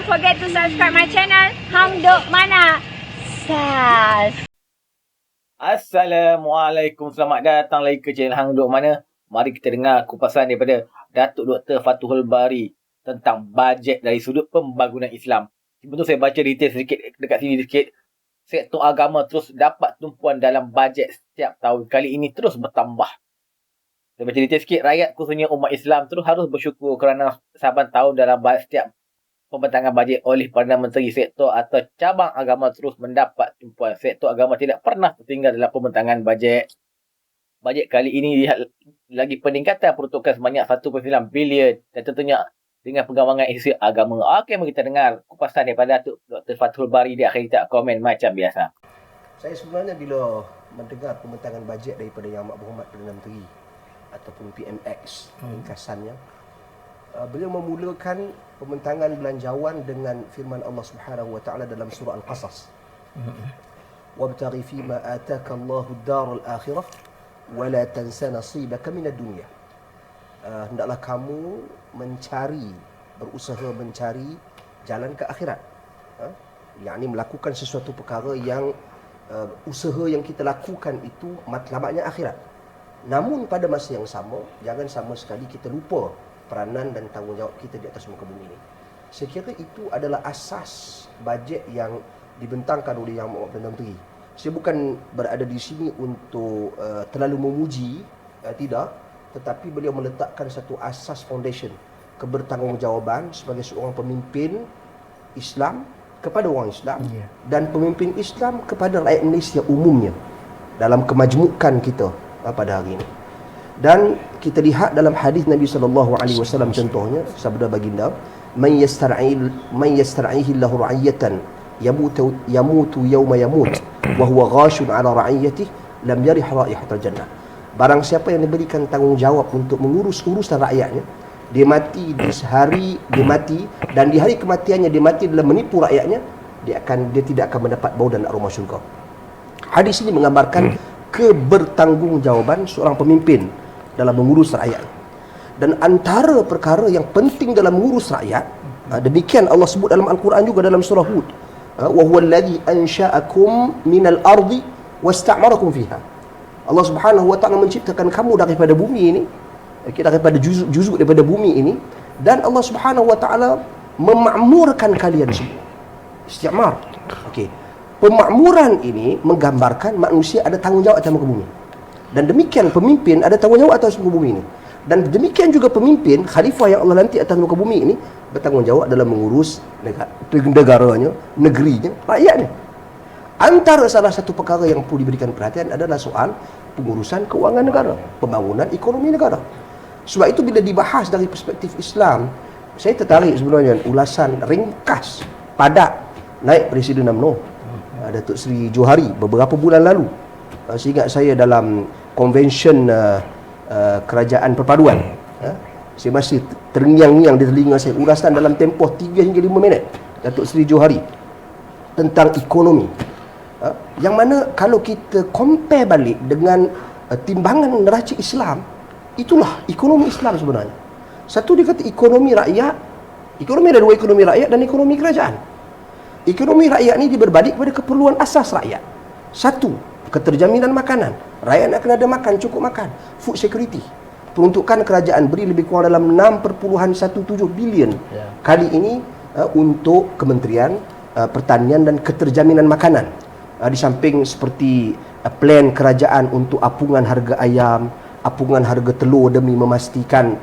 forget to subscribe my channel Hang Duk Mana. Sas. Assalamualaikum, selamat datang lagi ke channel Hang Duk Mana. Mari kita dengar kupasan daripada Datuk Dr. Fathul Bari tentang bajet dari sudut pembangunan Islam. Sebelum saya baca detail sedikit dekat sini sikit. Sektor agama terus dapat tumpuan dalam bajet setiap tahun. Kali ini terus bertambah. Saya baca detail sikit. Rakyat khususnya umat Islam terus harus bersyukur kerana saban tahun dalam setiap pembentangan bajet oleh Perdana Menteri, sektor atau cabang agama terus mendapat tumpuan. Sektor agama tidak pernah tertinggal dalam pembentangan bajet. Bajet kali ini lihat lagi peningkatan peruntukan sebanyak 1.9 bilion dan tentunya dengan pengembangan isu agama. Okey, mari kita dengar kupasan daripada Dr. Fathul Bari. Di akhir kita komen macam biasa. Saya sebenarnya bila mendengar pembentangan bajet daripada Yang Amat Berhormat Perdana Menteri ataupun PMX ringkasannya, beliau memulakan pembentangan belanjawan dengan firman Allah Subhanahu wa taala dalam surah Al-Qasas. Wabtaghi fima ataka Allahu ad-daral akhirah wa la tansa nasibaka minad dunya. Hendaklah kamu berusaha mencari jalan ke akhirat. Yakni melakukan sesuatu perkara yang usaha yang kita lakukan itu matlamatnya akhirat. Namun pada masa yang sama, jangan sama sekali kita lupa peranan dan tanggungjawab kita di atas muka bumi ini. Saya kira itu adalah asas bajet yang dibentangkan oleh Yang Amat Perdana Menteri. Saya bukan berada di sini untuk terlalu memuji, tidak. Tetapi beliau meletakkan satu asas foundation kebertanggungjawaban sebagai seorang pemimpin Islam kepada orang Islam dan pemimpin Islam kepada rakyat Malaysia umumnya dalam kemajmukan kita pada hari ini. Dan kita lihat dalam hadis Nabi SAW contohnya, sabda baginda, man yastar'ihi Allahu ra'iyatan yamutu yawma yamut wa huwa ghashun 'ala ra'iyatihi lam yarih raihatal jannah. Barang siapa yang diberikan tanggungjawab untuk mengurus urusan rakyatnya, dia mati di hari dia mati, dan di hari kematiannya dia mati dalam menipu rakyatnya, dia tidak akan mendapat bau dan aroma syurga. Hadis ini menggambarkan kebertanggungjawaban seorang pemimpin dalam mengurus rakyat. Dan antara perkara yang penting dalam mengurus rakyat, demikian Allah sebut dalam Al-Quran juga dalam surah Hud, wa huwa alladhi ansha'akum minal ardi wasta'marakum fiha. Allah Subhanahu wa taala menciptakan kamu daripada bumi ini, daripada juzuk daripada bumi ini, dan Allah Subhanahu wa taala memakmurkan kalian semua. Istimar. Okey. Pemakmuran ini menggambarkan manusia ada tanggungjawab atas muka bumi. Dan demikian pemimpin ada tanggungjawab atas muka bumi ini. Dan demikian juga pemimpin, khalifah yang Allah lantik atas muka bumi ini bertanggungjawab dalam mengurus negaranya, negerinya, rakyatnya. Antara salah satu perkara yang perlu diberikan perhatian adalah soal pengurusan keuangan negara, pembangunan ekonomi negara. Sebab itu bila dibahas dari perspektif Islam, saya tertarik sebenarnya ulasan ringkas, padat, naik Presiden UMNO, Datuk Seri Johari beberapa bulan lalu. Seingat saya dalam konvensyen kerajaan perpaduan, saya masih terngiang-ngiang di telinga saya ulasan dalam tempoh 3 hingga 5 minit Datuk Seri Johari tentang ekonomi. Yang mana kalau kita compare balik dengan timbangan neraca Islam, itulah ekonomi Islam sebenarnya. Satu dia kata ekonomi rakyat, ekonomi ada dua, ekonomi rakyat dan ekonomi kerajaan. Ekonomi rakyat ni dia berbalik kepada keperluan asas rakyat. Satu, keterjaminan makanan. Rakyat nak kena ada makan, cukup makan. Food security. Peruntukan kerajaan beri lebih kurang dalam 6.17 bilion kali ini untuk Kementerian Pertanian dan Keterjaminan Makanan. Di samping seperti plan kerajaan untuk apungan harga ayam, apungan harga telur demi memastikan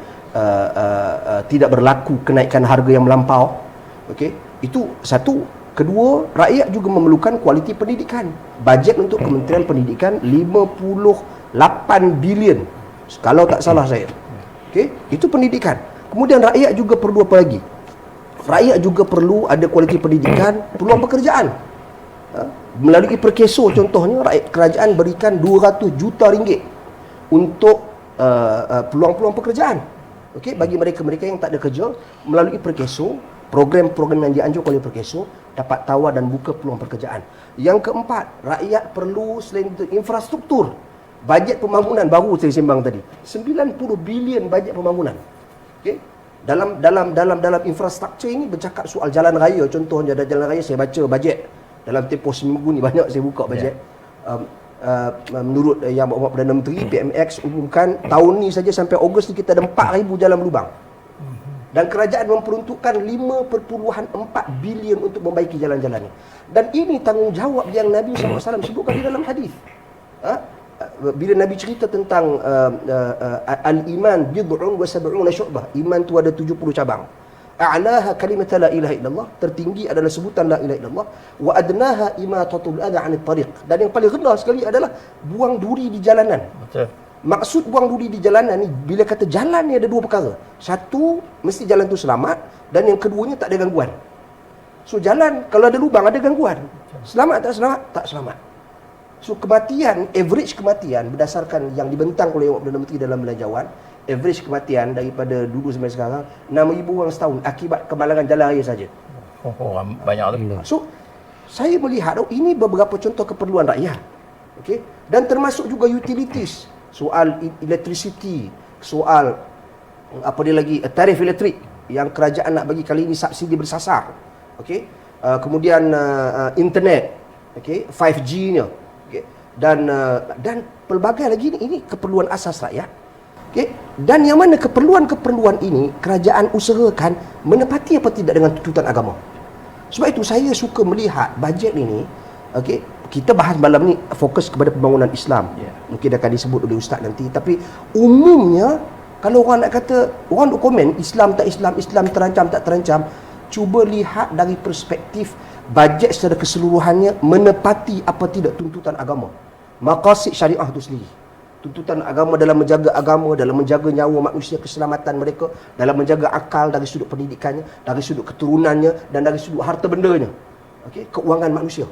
tidak berlaku kenaikan harga yang melampau. Okey, itu satu. Kedua, rakyat juga memerlukan kualiti pendidikan. Bajet untuk Kementerian Pendidikan 58 bilion kalau tak salah saya. Okey, itu pendidikan. Kemudian rakyat juga perlu apa lagi? Rakyat juga perlu ada kualiti pendidikan, peluang pekerjaan. Melalui Perkeso contohnya, rakyat kerajaan berikan 200 juta ringgit untuk peluang-peluang pekerjaan. Okey, bagi mereka-mereka yang tak ada kerja, melalui Perkeso, program-program yang dianjurkan oleh Perkeso dapat tawar dan buka peluang pekerjaan. Yang keempat, rakyat perlu selain itu infrastruktur. Bajet pembangunan baru saya sembang tadi, 90 bilion bajet pembangunan. Okey. Dalam infrastruktur ini bercakap soal jalan raya, contohnya ada jalan raya, saya baca bajet dalam tempoh seminggu ni, banyak saya buka bajet. Menurut Yang Berhormat Perdana Menteri, PMX umumkan tahun ni saja sampai Ogos ni kita ada 4,000 jalan berlubang. Dan kerajaan memperuntukkan 5.4 bilion untuk membaiki jalan-jalan ni. Dan ini tanggungjawab yang Nabi SAW sebutkan di dalam hadis. Bila Nabi cerita tentang al-iman bid'un wa sab'una syu'bah, iman tu ada 70 cabang. A'laha kalimat la ilaha illallah, tertinggi adalah sebutan la ilaha illallah, wa adnaha imatatul adha 'anil tariq, dan yang paling rendah sekali adalah buang duri di jalanan. Betul. Maksud buang duri di jalanan ni, bila kata jalan ni ada dua perkara. Satu, mesti jalan tu selamat, dan yang keduanya tak ada gangguan. So jalan kalau ada lubang ada gangguan. Selamat tak selamat? Tak selamat. So kematian, average kematian berdasarkan yang dibentang oleh Perdana Menteri dalam belanjawan, average kematian daripada dulu sampai sekarang 6,000 orang setahun akibat kemalangan jalan raya saja. Banyak tu. So saya melihat ini beberapa contoh keperluan rakyat. Okey, dan termasuk juga utilities, soal electricity, soal apa dia lagi, tarif elektrik yang kerajaan nak bagi kali ini subsidi bersasar. Okey, kemudian internet, okey, 5G-nya, okey, dan pelbagai lagi ini keperluan asas rakyat. Okey, dan yang mana keperluan-keperluan ini kerajaan usahakan menepati apa tidak dengan tuntutan agama. Sebab itu saya suka melihat bajet ini, okey, kita bahas malam ni fokus kepada pembangunan Islam. Mungkin akan disebut oleh ustaz nanti, tapi umumnya kalau orang nak kata, orang nak komen Islam tak Islam, Islam terancam tak terancam, cuba lihat dari perspektif bajet secara keseluruhannya menepati apa tidak tuntutan agama. Maqasid syariah itu sendiri. Tuntutan agama dalam menjaga agama, dalam menjaga nyawa manusia, keselamatan mereka, dalam menjaga akal dari sudut pendidikannya, dari sudut keturunannya, dan dari sudut harta bendanya. Okey, keuangan manusia.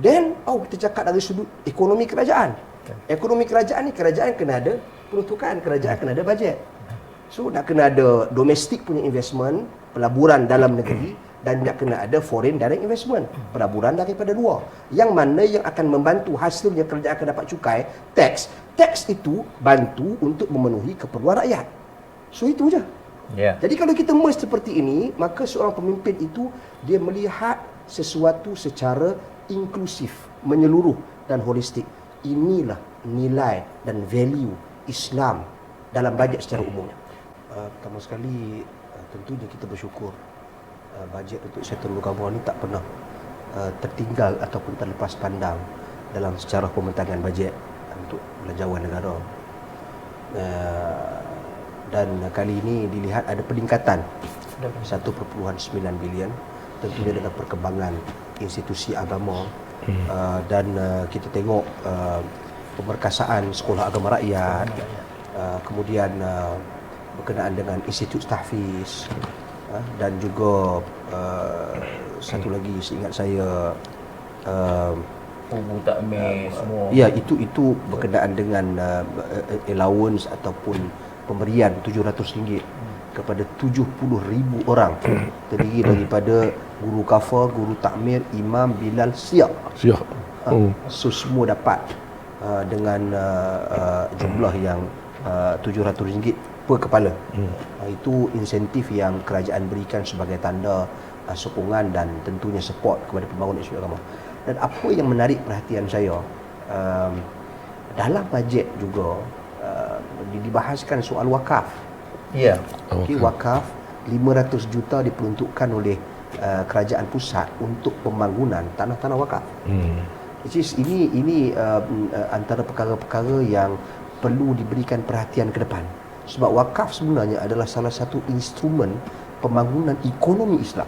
Dan kita cakap dari sudut ekonomi kerajaan. Ekonomi kerajaan ni, kerajaan kena ada peruntukan, kerajaan kena ada bajet. So nak kena ada domestik punya investment, pelaburan dalam negeri, dan nak kena ada foreign direct investment, pelaburan daripada luar. Yang mana yang akan membantu hasilnya kerajaan akan dapat cukai, tax. Tax itu bantu untuk memenuhi keperluan rakyat. So itu je. Jadi kalau kita merge seperti ini, maka seorang pemimpin itu dia melihat sesuatu secara inklusif, menyeluruh dan holistik. Inilah nilai dan value Islam dalam bajet secara umumnya. Pertama sekali, tentunya kita bersyukur bajet untuk Syaitan Agama ni tak pernah tertinggal ataupun terlepas pandang dalam secara pembentangan bajet untuk belanjawan negara. Dan kali ini dilihat ada peningkatan 1.9 bilion, tentunya dengan perkembangan institusi agama, dan kita tengok pemerkasaan sekolah agama rakyat, kemudian berkenaan dengan institut tahfiz, dan juga satu lagi seingat saya takmir semua. Ya, itu berkenaan dengan allowance ataupun pemberian RM700 kepada 70,000 orang, terdiri daripada guru kafar, guru takmir, imam, bilal, siap. So semua dapat dengan jumlah yang RM700 per kepala. Itu insentif yang kerajaan berikan sebagai tanda sokongan dan tentunya support kepada pembangunan isu agama. Dan apa yang menarik perhatian saya, dalam bajet juga dibahaskan soal wakaf. Okay, wakaf 500 juta diperuntukkan oleh kerajaan pusat untuk pembangunan tanah-tanah wakaf. Ini antara perkara-perkara yang perlu diberikan perhatian ke depan. Sebab wakaf sebenarnya adalah salah satu instrumen pembangunan ekonomi Islam.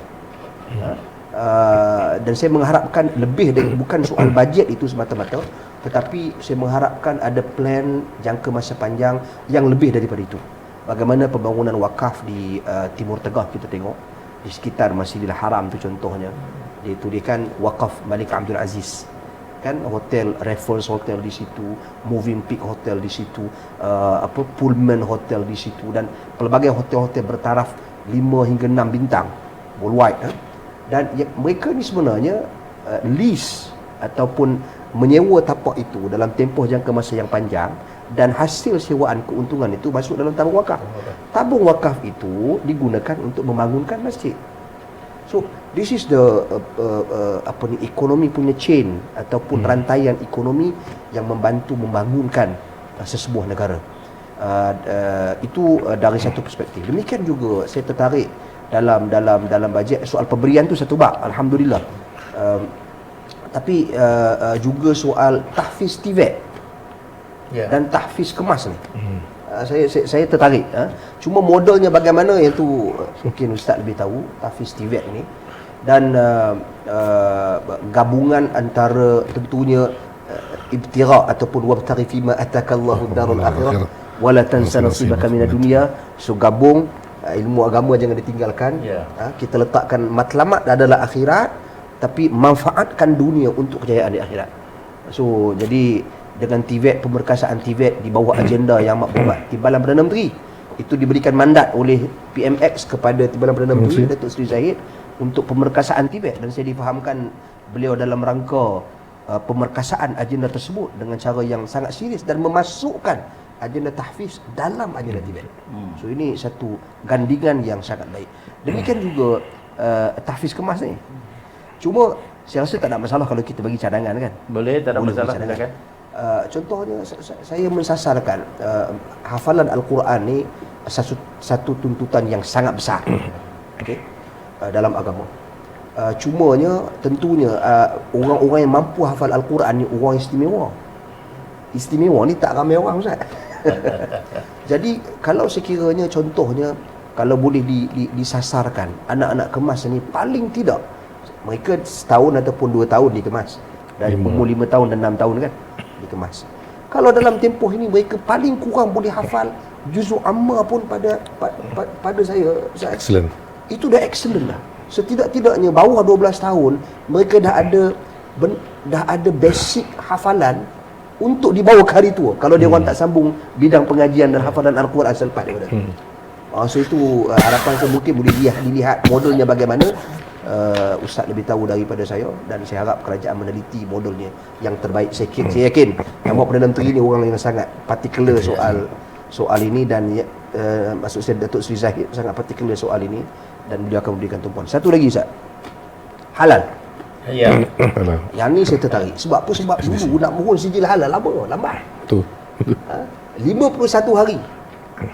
Dan saya mengharapkan lebih dari bukan soal bajet itu semata-mata, tetapi saya mengharapkan ada plan jangka masa panjang yang lebih daripada itu. Bagaimana pembangunan wakaf di Timur Tengah kita tengok, di sekitar Masjidil Haram tu contohnya, dituliskan wakaf Malik Abdul Aziz, kan, hotel Raffles Hotel di situ, Moving Peak Hotel di situ, Pullman Hotel di situ, dan pelbagai hotel-hotel bertaraf 5 hingga 6 bintang worldwide. Dan mereka ni sebenarnya lease ataupun menyewa tapak itu dalam tempoh jangka masa yang panjang dan hasil sewaan keuntungan itu masuk dalam tabung wakaf. Tabung wakaf itu digunakan untuk membangunkan masjid. So this is the ekonomi punya chain ataupun rantaian ekonomi yang membantu membangunkan sesebuah negara. Itu dari satu perspektif. Demikian juga saya tertarik dalam bajet soal pemberian tu satu bab, alhamdulillah. Tapi juga soal tahfiz TVET dan tahfiz kemas ni. Saya tertarik. Cuma modelnya bagaimana yang tu mungkin ustaz lebih tahu, tahfiz TVET ni. Dan gabungan antara tentunya ibtira ataupun wabtaghi fima atakallahu darul akhirah wala tansa nasibaka minad dunya. So gabung ilmu agama jangan ditinggalkan. Kita letakkan matlamat adalah akhirat, tapi manfaatkan dunia untuk kejayaan di akhirat. So jadi dengan TVET, pemerkasaan TVET di bawah agenda Yang Amat Timbalan Perdana Menteri, itu diberikan mandat oleh PMX kepada Timbalan Perdana Menteri Datuk Seri Zahid untuk pemerkasaan TVET, dan saya difahamkan beliau dalam rangka pemerkasaan agenda tersebut dengan cara yang sangat serius dan memasukkan agenda tahfiz dalam agenda TVET. So ini satu gandingan yang sangat baik. Demikian juga tahfiz kemas ni. Cuma saya rasa tak ada masalah kalau kita bagi cadangan kan. Boleh, tak ada masalah kan. Contohnya saya mensasarkan hafalan Al-Quran ni satu tuntutan yang sangat besar. Okey. Dalam agama. Cumanya tentunya orang-orang yang mampu hafal Al-Quran ni orang istimewa. Istimewa ni tak ramai orang, Ustaz. Jadi kalau sekiranya contohnya kalau boleh disasarkan anak-anak kemas ni, paling tidak mereka setahun ataupun 2 tahun dikemas, dari umur 5 tahun dan 6 tahun kan dikemas. Kalau dalam tempoh ini mereka paling kurang boleh hafal juzuk amma pun pada saya, Ustaz, Excellent. itu dah excellent lah. Setidak-tidaknya bawah 12 tahun mereka dah ada basic hafalan untuk dibawa ke hari tua kalau dia orang tak sambung bidang pengajian dan hafalan Al-Quran selepas daripada. So itu harapan saya mungkin boleh dilihat modelnya bagaimana. Ustaz lebih tahu daripada saya, dan saya harap kerajaan meneliti modelnya yang terbaik. Saya yakin Yang Perdana Menteri ini orang yang sangat particular soal ini, dan maksud saya Datuk Seri Zahid sangat particular soal ini, dan beliau akan memberikan tumpuan. Satu lagi, Ustaz, halal. Ya. Yang ni saya tertarik. Sebab apa? Sebab dulu nak mohon sijil halal lambat. Betul. 51 hari.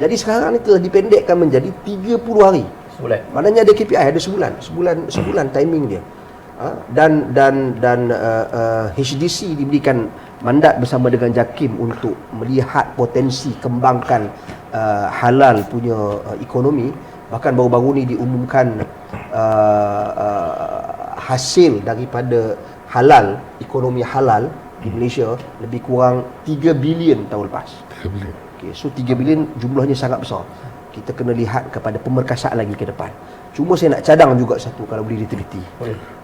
Jadi sekarang ni telah dipendekkan menjadi 30 hari. Sebulan. Maknanya ada KPI, ada sebulan timing dia. Dan HDC diberikan mandat bersama dengan JAKIM untuk melihat potensi kembangkan halal punya ekonomi. Bahkan baru-baru ni diumumkan hasil daripada halal, ekonomi halal di Malaysia lebih kurang 3 bilion tahun lepas. 3 bilion. Okay, so 3 bilion jumlahnya sangat besar. Kita kena lihat kepada pemerkasaan lagi ke depan. Cuma saya nak cadang juga satu, kalau boleh diteliti.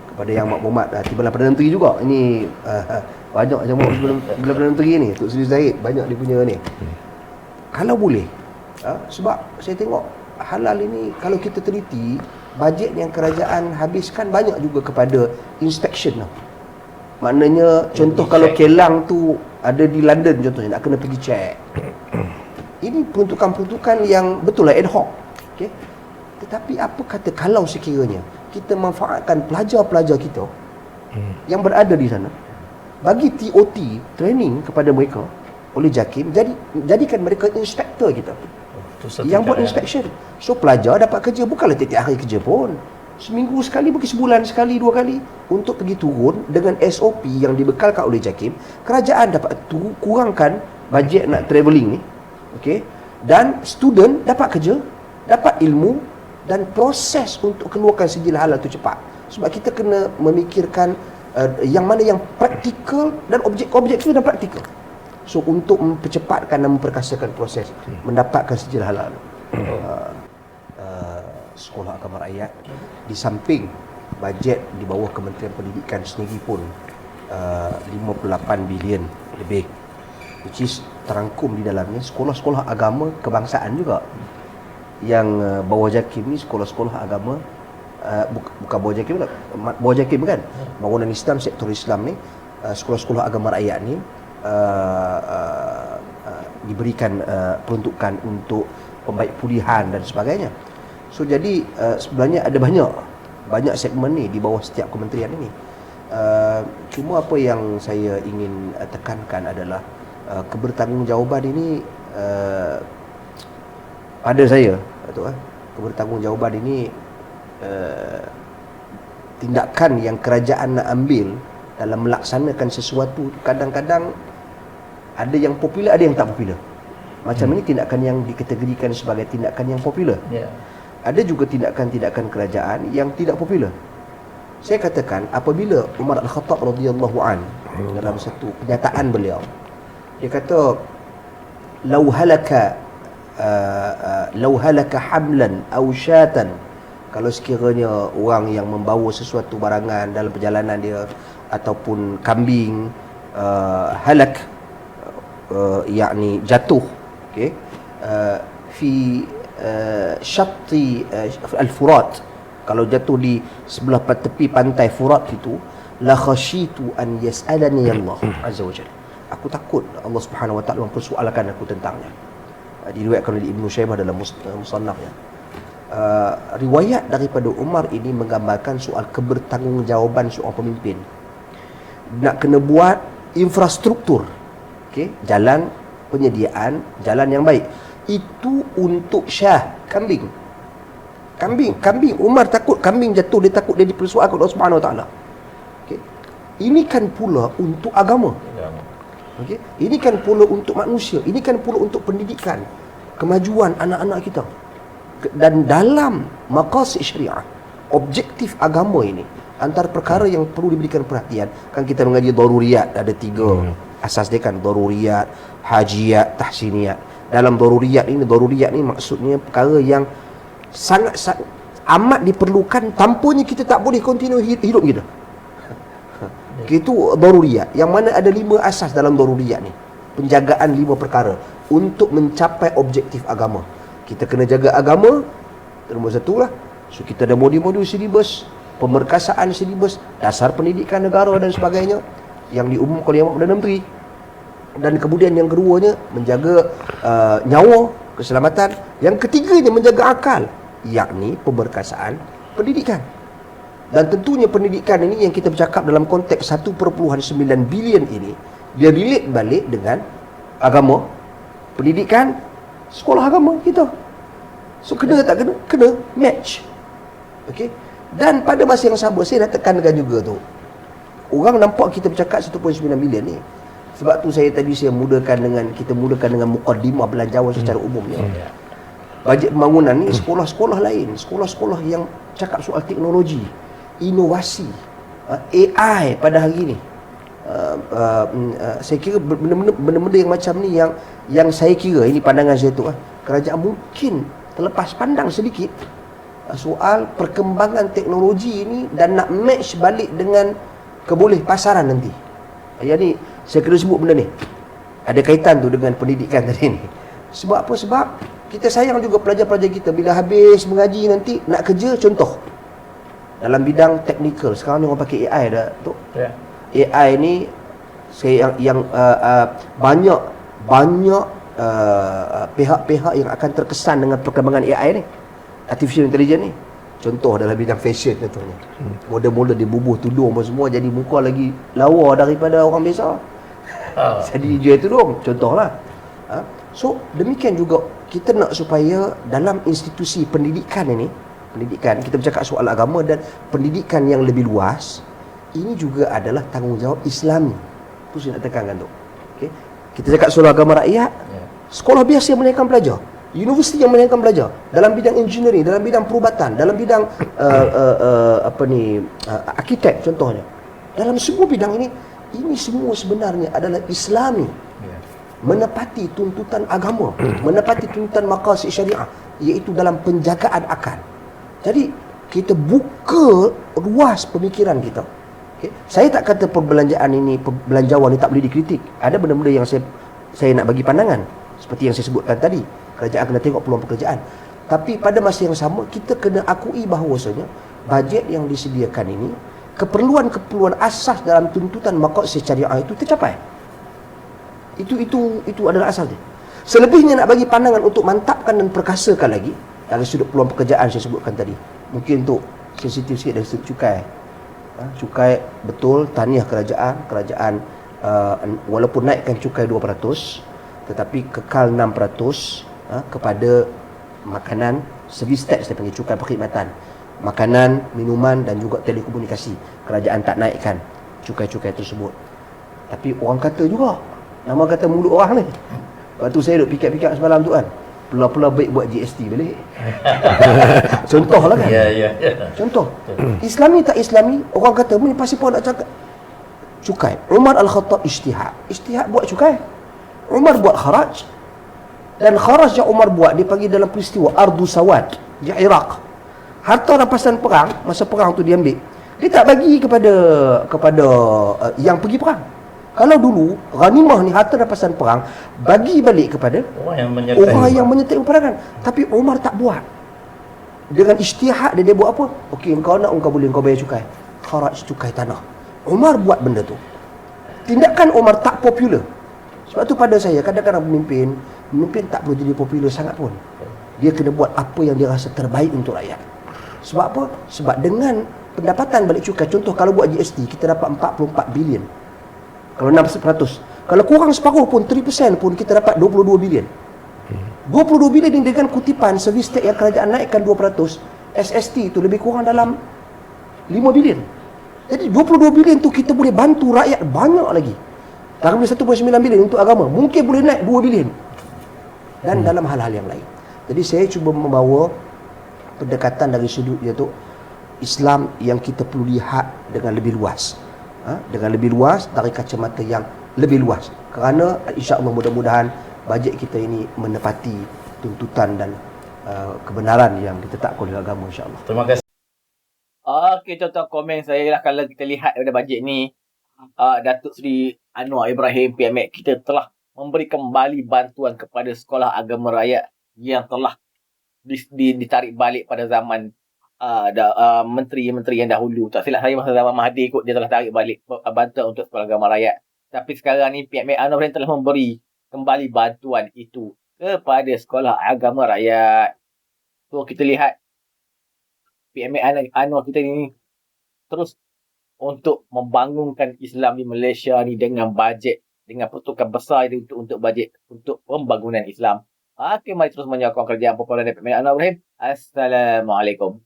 Kepada Yang Amat Berhormat Timbalan Perdana Menteri juga. Ini banyak jemaah Timbalan Perdana Menteri ni, Datuk Seri Zahid, banyak dia punya ni. Kalau boleh, sebab saya tengok halal ini kalau kita teliti, bajet yang kerajaan habiskan banyak juga kepada inspection tau. Maknanya contoh kalau kelang tu ada di London contohnya, nak kena pergi check. Ini peruntukan-peruntukan yang betul lah ad hoc. Okay? Tetapi apa kata kalau sekiranya kita manfaatkan pelajar-pelajar kita yang berada di sana, bagi TOT, training kepada mereka oleh JAKIM, jadikan mereka inspektor kita yang buat inspection. So pelajar dapat kerja, bukanlah tiap-tiap hari kerja pun, seminggu sekali, mungkin sebulan sekali, 2 kali, untuk pergi turun dengan SOP yang dibekalkan oleh JAKIM. Kerajaan dapat kurangkan bajet nak travelling ni. Okey, dan student dapat kerja, dapat ilmu, dan proses untuk keluarkan sijil halal tu cepat. Sebab kita kena memikirkan yang mana yang praktikal dan objektif dan praktikal. So untuk mempercepatkan dan memperkasakan proses mendapatkan sijil halal. Sekolah Agama Rakyat di samping bajet di bawah Kementerian Pendidikan sendiri pun 58 bilion lebih, which is terangkum di dalamnya sekolah-sekolah agama kebangsaan juga. Yang bawah JAKIM ni sekolah-sekolah agama, bukan bawah JAKIM lah, bawah JAKIM kan, Bangunan Islam, Sektor Islam ni, sekolah-sekolah agama rakyat ni diberikan peruntukan untuk pembaik pulihan dan sebagainya. So jadi sebenarnya ada banyak segmen ni di bawah setiap kementerian ini. Cuma apa yang saya ingin tekankan adalah kebertanggungjawaban ini pada saya, kebertanggungjawaban ini tindakan yang kerajaan nak ambil dalam melaksanakan sesuatu kadang-kadang ada yang popular, ada yang tak popular. Macam ini tindakan yang dikategorikan sebagai tindakan yang popular. Ada juga tindakan-tindakan kerajaan yang tidak popular. Saya katakan apabila Umar Al-Khattab radhiyallahu an dalam satu kenyataan beliau, dia kata law halaka hamlan aw syatan, kalau sekiranya orang yang membawa sesuatu barangan dalam perjalanan dia ataupun kambing halak, yakni jatuh, okey, fi syatti al-Furat, kalau jatuh di sebelah tepi pantai Furat itu, la khashitu an yas'alani Allah azza wajalla, aku takut Allah Subhanahu wa taala mempersoalkan aku tentangnya. Diriwayatkan oleh Ibnu Syaibah dalam musannafnya. Riwayat daripada Umar ini menggambarkan soal kebertanggungjawaban seorang pemimpin. Nak kena buat infrastruktur, okey, jalan, penyediaan jalan yang baik. Itu untuk syah, kambing. Umar takut kambing jatuh, dia takut dia dipersoalkan Allah Subhanahu wa taala. Okey. Ini kan pula untuk agama. Okey. Ini kan pula untuk manusia, ini kan pula untuk pendidikan, kemajuan anak-anak kita. Dan dalam maqasid syariah, objektif agama ini, antara perkara yang perlu diberikan perhatian, kan kita mengaji daruriyat, ada 3 asas dia kan, daruriyat, hajiyat, tahsiniyat. Dalam daruriyat ni maksudnya perkara yang sangat amat diperlukan, tanpanya kita tak boleh continue hidup kita. Itu daruriyat, yang mana ada 5 asas dalam daruriyat ni, penjagaan 5 perkara untuk mencapai objektif agama. Kita kena jaga agama, nombor 1 lah. So kita ada modul-modul silibus, pemerkasaan silibus, dasar pendidikan negara dan sebagainya yang diumumkan oleh Perdana Menteri. Dan kemudian yang keduanya menjaga nyawa, keselamatan. Yang ketiganya menjaga akal, yakni pemerkasaan pendidikan. Dan tentunya pendidikan ini yang kita bercakap dalam konteks 1.9 bilion ini, dia relate balik dengan agama, pendidikan, sekolah agama kita. So kena tak kena? Kena match. Okey. Dan pada masa yang sama saya nak tekankan juga tu, orang nampak kita bercakap 1.9 bilion ni, sebab tu saya mudahkan dengan mukaddimah belanjawan secara umumnya. Bajet pembangunan ni sekolah-sekolah lain, sekolah-sekolah yang cakap soal teknologi, inovasi, AI pada hari ni. Saya kira benda-benda yang macam ni yang saya kira, ini pandangan saya tu, kerajaan mungkin terlepas pandang sedikit soal perkembangan teknologi ini dan nak match balik dengan keboleh pasaran nanti. Yang ni saya kena sebut benda ni ada kaitan tu dengan pendidikan tadi ni. Sebab apa? Sebab kita sayang juga pelajar-pelajar kita bila habis mengaji nanti nak kerja, contoh dalam bidang teknikal. Sekarang ni orang pakai AI dah tu. AI ni banyak pihak-pihak yang akan terkesan dengan perkembangan AI ni, artificial intelligence ni. Contoh dalam bidang fashion contohnya. Model-model dibubuh tudung apa semua jadi muka lagi lawa daripada orang biasa. Jadi jual tudung, contohlah. So demikian juga kita nak supaya dalam institusi pendidikan ini, kita bercakap soal agama dan pendidikan yang lebih luas, ini juga adalah tanggungjawab Islami. Itu saya nak tekankan tu. Okay? Kita cakap soal agama rakyat, sekolah biasa yang melahirkan pelajar, universiti yang melahirkan pelajar dalam bidang engineering, dalam bidang perubatan, dalam bidang arkitek contohnya. Dalam semua bidang ini semua sebenarnya adalah Islami. Menepati tuntutan agama, menepati tuntutan maqasid syariah, iaitu dalam penjagaan akal. Jadi kita buka ruas pemikiran kita. Okay? Saya tak kata perbelanjawan ini tak boleh dikritik. Ada benda-benda yang saya nak bagi pandangan, seperti yang saya sebutkan tadi. Kerajaan kena tengok peluang pekerjaan. Tapi pada masa yang sama kita kena akui bahawasanya bajet yang disediakan ini, keperluan-keperluan asas dalam tuntutan maqasid syariah itu tercapai. Itu adalah asal dia. Selebihnya nak bagi pandangan untuk mantapkan dan perkasakan lagi dari sudut peluang pekerjaan saya sebutkan tadi. Mungkin untuk sensitif sikit dari sudut cukai. Cukai betul, tahniah kerajaan walaupun naikkan cukai 2%, tetapi kekal 6% kepada makanan, servis tax dia panggil, cukai perkhidmatan, makanan, minuman dan juga telekomunikasi. Kerajaan tak naikkan cukai-cukai tersebut. Tapi orang kata juga, nama kata mulut orang ni. Lepas tu saya duk fikir-fikir semalam tu kan, pelah-pelah baik buat GST balik. Contoh lah kan. Ya. Contoh. Islami tak Islami, orang kata ni pasti pun nak cakap cukai. Umar Al-Khattab ijtihad. Ijtihad buat cukai. Umar buat kharaj. Dan kharaj yang Umar buat, dia panggil dalam peristiwa Ardu Sawad di Iraq. Harta rampasan perang, masa perang tu dia ambil. Dia tak bagi kepada yang pergi perang. Kalau dulu ghanimah ni, harta rampasan perang, bagi balik kepada orang yang menyertai peperangan. Tapi Umar tak buat. Dengan ijtihad dia buat apa? Okey, kau nak, kau boleh, kau bayar cukai. Kharaj cukai tanah. Umar buat benda tu. Tindakan Umar tak popular. Sebab tu pada saya, kadang-kadang pemimpin tak perlu jadi popular sangat pun. Dia kena buat apa yang dia rasa terbaik untuk rakyat. Sebab apa? Sebab dengan pendapatan balik cukai, contoh kalau buat GST, kita dapat 44 bilion. Kalau 6%. Kalau kurang separuh pun, 3% pun, kita dapat 22 bilion. 22 bilion ni dengan kutipan servis tax yang kerajaan naikkan 2%, SST tu lebih kurang dalam 5 bilion. Jadi 22 bilion tu kita boleh bantu rakyat banyak lagi. Tak boleh 1.9 bilion untuk agama, mungkin boleh naik 2 bilion. Dan dalam hal-hal yang lain. Jadi saya cuba membawa pendekatan dari sudut iaitu Islam yang kita perlu lihat dengan lebih luas. Dengan lebih luas, dari kacamata yang lebih luas. Kerana insya-Allah mudah-mudahan bajet kita ini menepati tuntutan dan kebenaran yang ditetapkan oleh agama, insya-Allah. Terima kasih. Okey, tuan-tuan, komen saya lah kalau kita lihat pada bajet ni, Datuk Seri Anwar Ibrahim PMX kita telah memberi kembali bantuan kepada sekolah agama rakyat yang telah ditarik balik pada zaman menteri-menteri yang dahulu. Tak silap saya, masa zaman Mahathir kot dia telah tarik balik bantuan untuk sekolah agama rakyat. Tapi sekarang ni PMX Anwar Ibrahim telah memberi kembali bantuan itu kepada sekolah agama rakyat. So kita lihat PMX Anwar kita ni terus untuk membangunkan Islam di Malaysia ni dengan bajet, dengan pertukaran besar itu untuk bajet untuk pembangunan Islam. Okey, mari terus menyokong kerjaan popular dari PMX Anwar Ibrahim. Assalamualaikum.